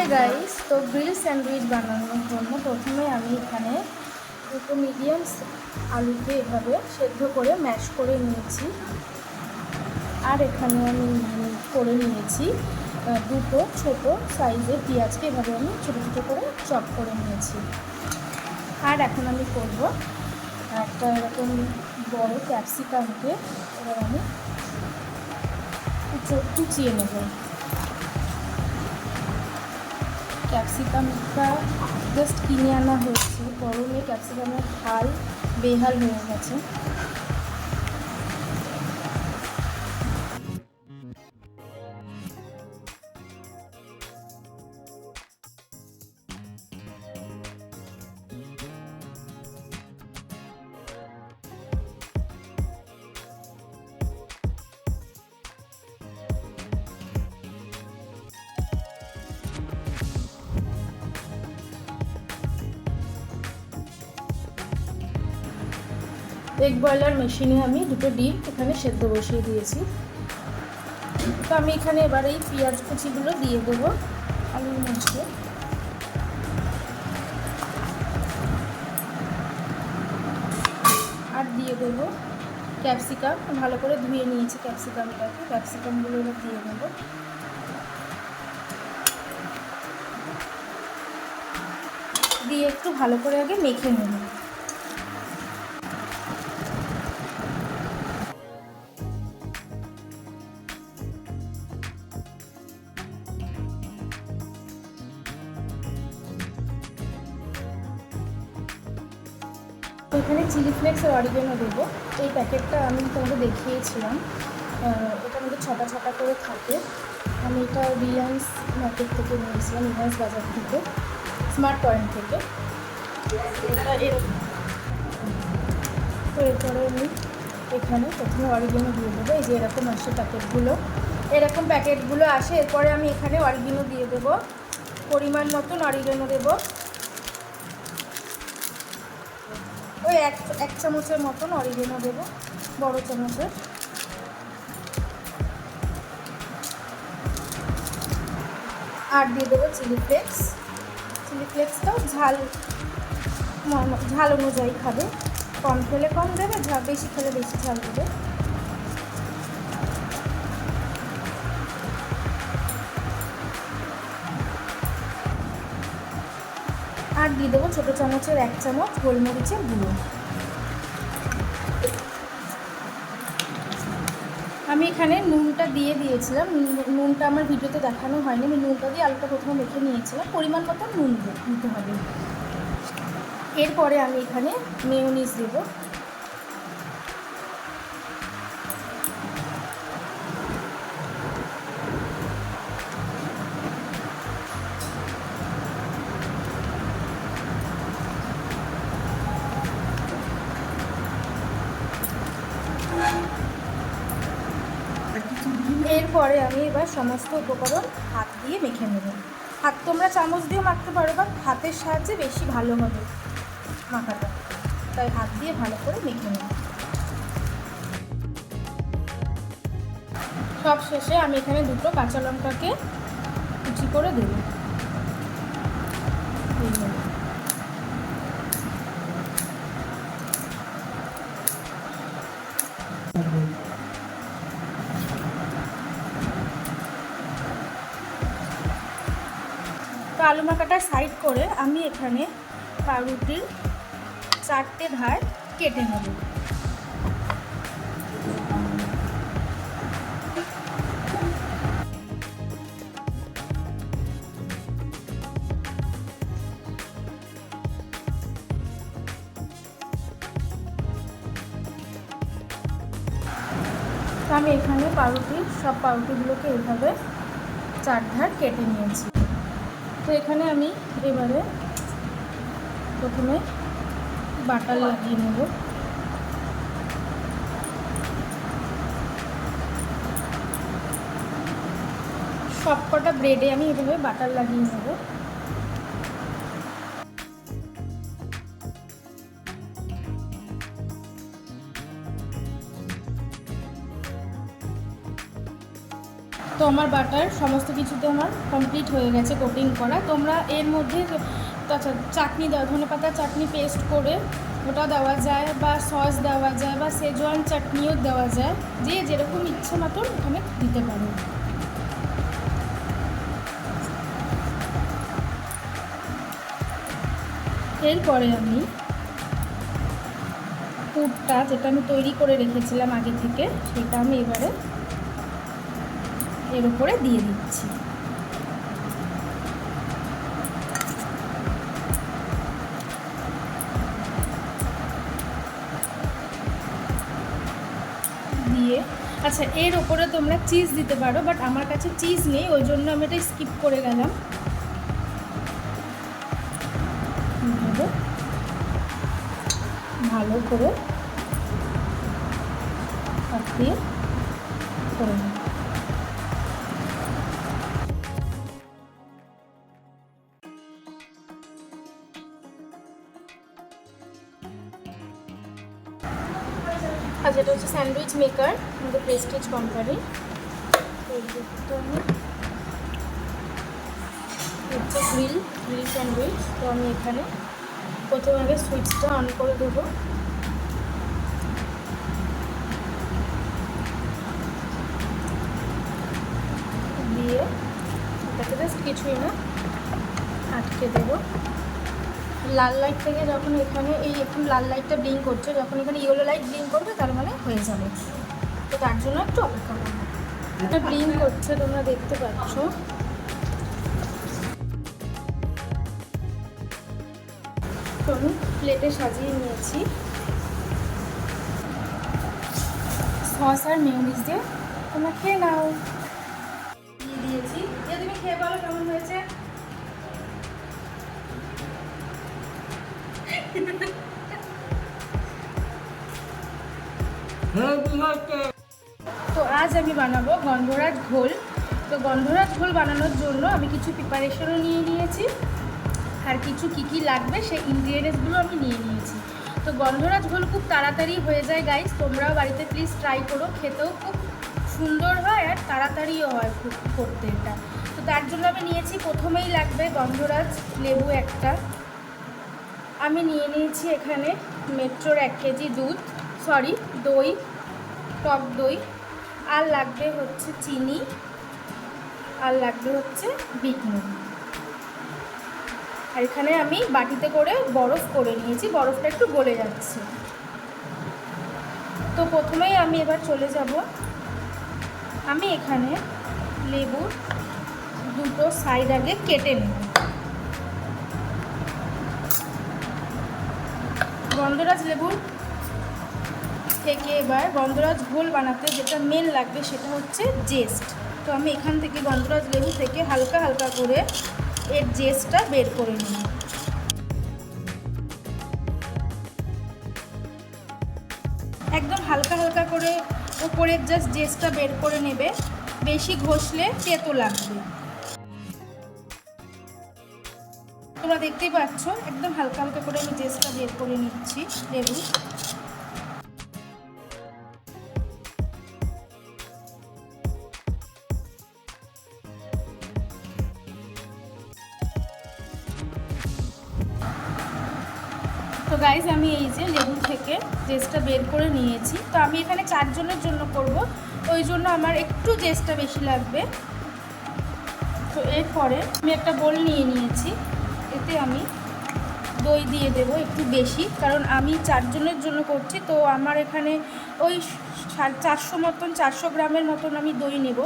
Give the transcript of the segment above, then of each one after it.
Hi guys, তো grill sandwich বানানোর জন্য প্রথমে আমি এখানে দুটো মিডিয়াম আলুকে এভাবে সেদ্ধ করে ম্যাশ করে নিয়েছি। আর এখানে আমি করে নিয়েছি দুটো ছোট সাইজের পেঁয়াজকে এভাবে আমি ছোটো ছোটো করে চপ করে নিয়েছি। আর এখন আমি করব একটা এরকম বড় ক্যাপসিকামকে এবার আমি কুচিয়ে নেব। ক্যাপসিকামটা জাস্ট কিনে আনা হয়েছে, গরমে ক্যাপসিকামের হাল বেহাল হয়ে গেছে। এগ বয়লার মেশিনে আমি দুটো ডিম এখানে সেদ্ধ বসিয়ে দিয়েছি। তো আমি এখানে এবার এই পেঁয়াজ কুচিগুলো দিয়ে দেবো আলুর মধ্যে। আর দিয়ে দেবো ক্যাপসিকাম, ভালো করে ধুয়ে নিয়েছি ক্যাপসিকামগুলো এবার দিয়ে দেবো। দিয়ে একটু ভালো করে আগে মেখে নেব। এখানে চিলি ফ্লেক্স আর অরিগেনো দেবো। এই প্যাকেটটা আমি তোমাকে দেখিয়েছিলাম, এটার মধ্যে ছটা ছটা করে থাকে। আমি এটা রিলায়েন্স মার্কেট থেকে নিয়েছিলাম, রিলায়েন্স বাজার থেকে, স্মার্ট পয়েন্ট থেকে। এটা এরকম। তো এরপরে আমি এখানে প্রথমে অরিগেনো দিয়ে দেবো। এই যে এরকম আসে প্যাকেটগুলো আসে। এরপরে আমি এখানে অরিগেনো দিয়ে দেবো, পরিমাণ মতন অরিগেনো দেবো। ওই এক চামচের মতন অরিগেনো দেবো, বড় চামচের। আর দিয়ে দেবো চিলি ফ্লেক্সটাও ঝাল অনুযায়ী খাবে, কম খেলে কম দেবে, বেশি খেলে বেশি ঝাল দেবে। আর দিয়ে দেবো ছোটো চামচের 1 চামচ গোলমরিচের গুঁড়ো। আমি এখানে নুনটা দিয়ে দিয়েছিলাম, নুনটা আমার ভিডিওতে দেখানো হয়নি। আমি নুনটা দিয়ে আলুটা প্রথমে মেখে নিয়েছিলাম, পরিমাণ মতো নুন দিতে হবে। এরপরে আমি এখানে মেয়োনিজ দেবো। এরপরে আমি এবার সমস্ত উপকরণ হাত দিয়ে মেখে নেব। তোমরা চামচ দিয়েও মাখতে পারো, বা হাতের সাহায্যে বেশি ভালো হবে মাখাটা, তাই হাত দিয়ে ভালো করে মেখে নেব। সব শেষে আমি এখানে দুটো কাঁচা লঙ্কাকে কুচি করে দেব। তো আলু মাখাটা সাইড করে আমি এখানে পাউরুটির 4টে ধার কেটে নেব। তো আমি এখানে সব পাউরুটিগুলোকে এইভাবে 4 ধার কেটে নিয়েছি। তো এখানে আমি এবারে প্রথমে বাটার লাগিয়ে নেব। সবকটা ব্রেডে আমি এভাবে বাটার লাগিয়ে নেব। তো আমার বাটার সমস্ত কিছুতে আমার কমপ্লিট হয়ে গেছে কোটিং করা। তোমরা এর মধ্যে চাটনি দেওয়া, ধনেপাতার চাটনি পেস্ট করে ওটা দেওয়া যায়, বা সস দেওয়া যায়, বা সেজওয়ান চাটনিও দেওয়া যায়, যে যেরকম ইচ্ছে মতন এখানে দিতে পারো। এরপরে আমি পুরটা যেটা আমি তৈরি করে রেখেছিলাম আগে থেকে, সেটা আমি এবারে এর উপরে দিয়ে দিচ্ছি। দিয়ে আচ্ছা, এর ওপরে তোমরা চিজ দিতে পারো, বাট আমার কাছে চিজ নেই, ওই জন্য আমি এটা স্কিপ করে গেলাম। ভালো করে দিয়ে করে নেব। আচ্ছা, এটা হচ্ছে স্যান্ডউইচ মেকার, আমাদের প্রেস্টিজ কোম্পানি। হচ্ছে গ্রিল স্যান্ডউইচ। তো আমি এখানে প্রথমে আগে সুইচটা অন করে দেবো। দিয়ে এটাকে জাস্ট কিছুই না আটকে দেবো। লাল লাইট থেকে যখন এখানে একটু লাল লাইটটা ব্লিঙ্ক করছে, যখন এখানে ইয়েলো লাইট ব্লিঙ্ক করবে তার মানে হয়ে যাবে। তো তার জন্য একটু অপেক্ষা করবো। এটা ব্লিঙ্ক করছে, তোমরা দেখতে পাচ্ছ। তো আমি প্লেটে সাজিয়ে নিয়েছি সস আর মেয়োনিজ দিয়ে। তোমরা খেয়ে নাও। দিয়ে দিয়েছি, যে তুমি খেয়ে বলো কেমন হয়েছে। তো আজ আমি বানাবো গন্ধরাজ ঘোল। তো গন্ধরাজ ঘোল বানানোর জন্য আমি কিছু প্রিপারেশনও নিয়ে নিয়েছি, আর কিছু কী লাগবে সেই ইনগ্রিডিয়েন্টসগুলো আমি নিয়ে নিয়েছি। তো গন্ধরাজ ঘোল খুব তাড়াতাড়ি হয়ে যায় গাইস, তোমরাও বাড়িতে প্লিজ ট্রাই করো, খেতেও খুব সুন্দর হয় আর তাড়াতাড়িও হয় করতে এটা। তো তার জন্য আমি নিয়েছি, প্রথমেই লাগবে গন্ধরাজ লেবু একটা। আমি নিয়ে নিয়েছি এখানে মেট্রোর 1 কেজি দই, টক দই, আর লাগবে হচ্ছে চিনি, আর লাগবে হচ্ছে বিট নুন। আর এখানে আমি বাটিতে করে বরফ করে নিয়েছি, বরফটা একটু গলে যাচ্ছে। তো প্রথমেই আমি এবার চলে যাব, আমি এখানে লেবুর দুটো সাইড আগে কেটে নেব। গন্ধরাজ লেবুর থেকে এবার গন্ধরাজ ঘোল বানাতে যেটা মেন লাগবে সেটা হচ্ছে জেস্ট। তো আমি এখান থেকে গন্ধরাজ লেবু থেকে হালকা হালকা করে এর জেস্টটা বের করে নিই। একদম হালকা হালকা করে উপরের জাস্ট জেস্টটা বের করে নেবে, বেশি ঘষলে তেতো লাগবে। তোমরা দেখতেই পাচ্ছ একদম হালকা হালকা করে আমি জেস্টটা বের করে নিচ্ছি লেবু। তো গাইজ, আমি এই যে লেবু থেকে জেস্টটা বের করে নিয়েছি। তো আমি এখানে 4 জনের জন্য করব, ওই জন্য আমার একটু জেস্টটা বেশি লাগবে। তো এরপরে আমি একটা বোল নিয়ে নিয়েছি, এতে আমি দই দিয়ে দেব একটু বেশি, কারণ আমি 4 জনের জন্য করছি। তো আমার এখানে ওই 400 গ্রামের মতন আমি দই নেব।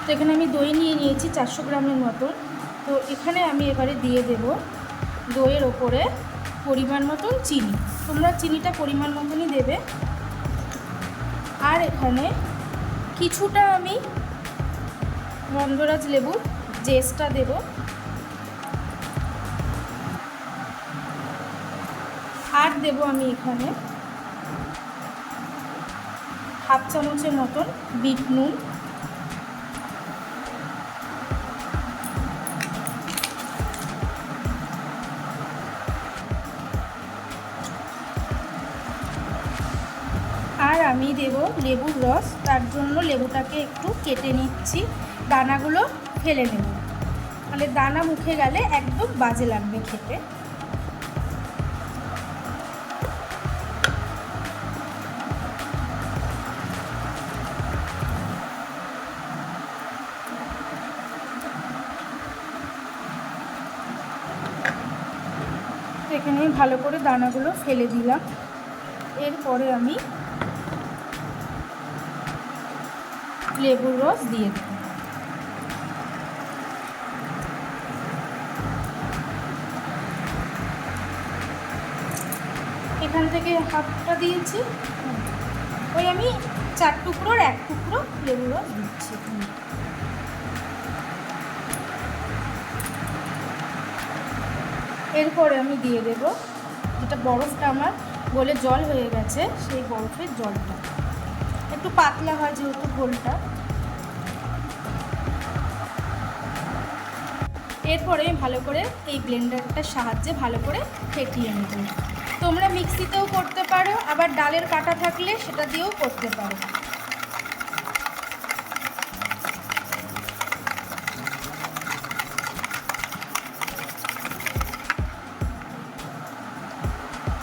তো এখানে আমি দই নিয়ে নিয়েছি 400 গ্রামের মতন। তো এখানে আমি এবারে দিয়ে দেব দইয়ের ওপরে পরিমাণ মতন চিনি। তোমরা চিনিটা পরিমাণ মতনই দেবে। আর এখানে কিছুটা আমি গন্ধরাজ লেবু জেসটা দেব। আর দেব আমি এখানে হাফ চামচের মতন বিট নুন। আর আমি দেব লেবুর রস, তার জন্য লেবুটাকে একটু কেটে নিচ্ছি, দানাগুলো ফেলে নেব, তাহলে দানা মুখে গেলে একদম বাজে লাগবে খেতে। এখানে ভালো করে দানাগুলো ফেলে দিলাম। এরপরে আমি লেবুর রস দিয়ে দেব। এখান থেকে হাফটা দিয়েছি, ওই আমি 4 টুকরোর 1 টুকরো লেবুর রস দিচ্ছি। এরপরে আমি দিয়ে দেব যেটা বরফটা আমার গলে জল হয়ে গেছে, সেই বরফের জলটা একটু পাতলা হয় যেহেতু ঘোলটা। এরপরে ভালো করে এই ব্লেন্ডারটার সাহায্যে ভালো করে ফেটিয়ে নেব। তোমরা মিক্সিতেও করতে পারো, আবার ডালের কাটা থাকলে সেটা দিয়েও করতে পারো।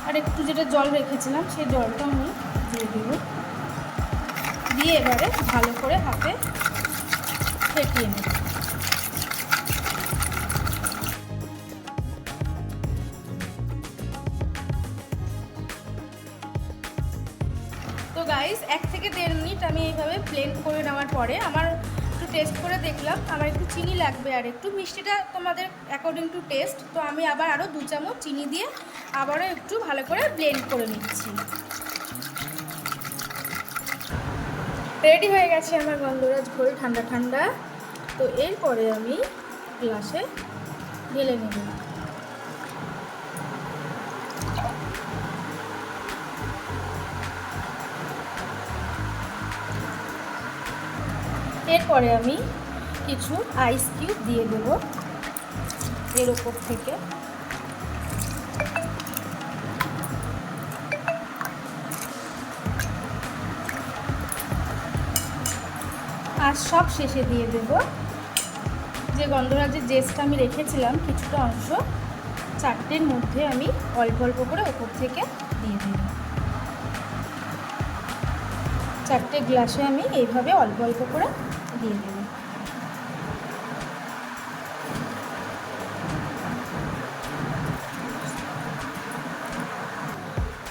আর একটু যেটা জল রেখেছিলাম সেই জলটা আমি দিয়ে দেব, দিয়ে এবারে ভালো করে হাতে ফেটিয়ে নেব। তো গাইস 1 থেকে 1.5 মিনিট আমি এইভাবে ব্লেন্ড করে নেওয়ার পরে আমার একটু টেস্ট করে দেখলাম, আমার একটু চিনি লাগবে আর একটু, মিষ্টিটা তোমাদের অ্যাকর্ডিং টু টেস্ট। তো আমি আবার আরও 2 চামচ চিনি দিয়ে আবারও একটু ভালো করে ব্লেন্ড করে নিচ্ছি। রেডি হয়ে গেছে আমার গন্ধরাজ ঘোল ঠান্ডা ঠান্ডা। তো এরপরে আমি গ্লাসে ঢেলে নেব। এরপরে আমি কিছু আইস কিউব দিয়ে দেব এর ওপর থেকে। আর সব শেষে দিয়ে দেব যে গন্ধরাজের জেসটা আমি রেখেছিলাম কিছুটা অংশ, 4টের মধ্যে আমি অল্প অল্প করে ওপর থেকে দিয়ে দেব। 4টে গ্লাসে আমি এইভাবে অল্প অল্প করে দিয়ে দেব।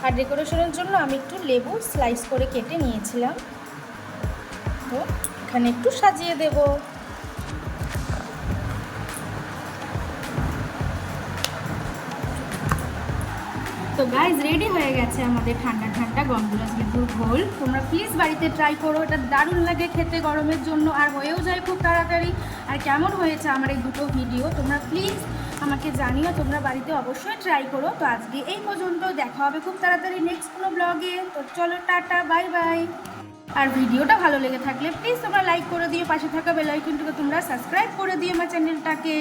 আর ডেকোরেশনের জন্য আমি একটু লেবু স্লাইস করে কেটে নিয়েছিলাম, তো এখানে একটু সাজিয়ে দেব। তো গাইজ রেডি হয়ে গেছে আমাদের ঠান্ডা ঠান্ডা গন্ধরাজ লেবুর ঘোল। তোমরা প্লিজ বাড়িতে ট্রাই করো, এটা দারুণ লাগে খেতে গরমের জন্য, আর হয়েও যায় খুব তাড়াতাড়ি। আর কেমন হয়েছে আমার এই দুটো ভিডিও তোমরা প্লিজ আমাকে জানিও, তোমরা বাড়িতে অবশ্যই ট্রাই করো। তো আজকে এই পর্যন্ত, দেখা হবে খুব তাড়াতাড়ি নেক্সট কোনো ব্লগে। তো চলো টাটা, বাই বাই। আর ভিডিওটা ভালো লেগে থাকলে প্লিজ তোমরা লাইক করে দিও, পাশে থাকা বেল আইকনটাকে তোমরা সাবস্ক্রাইব করে দিও আমার চ্যানেলটাকে।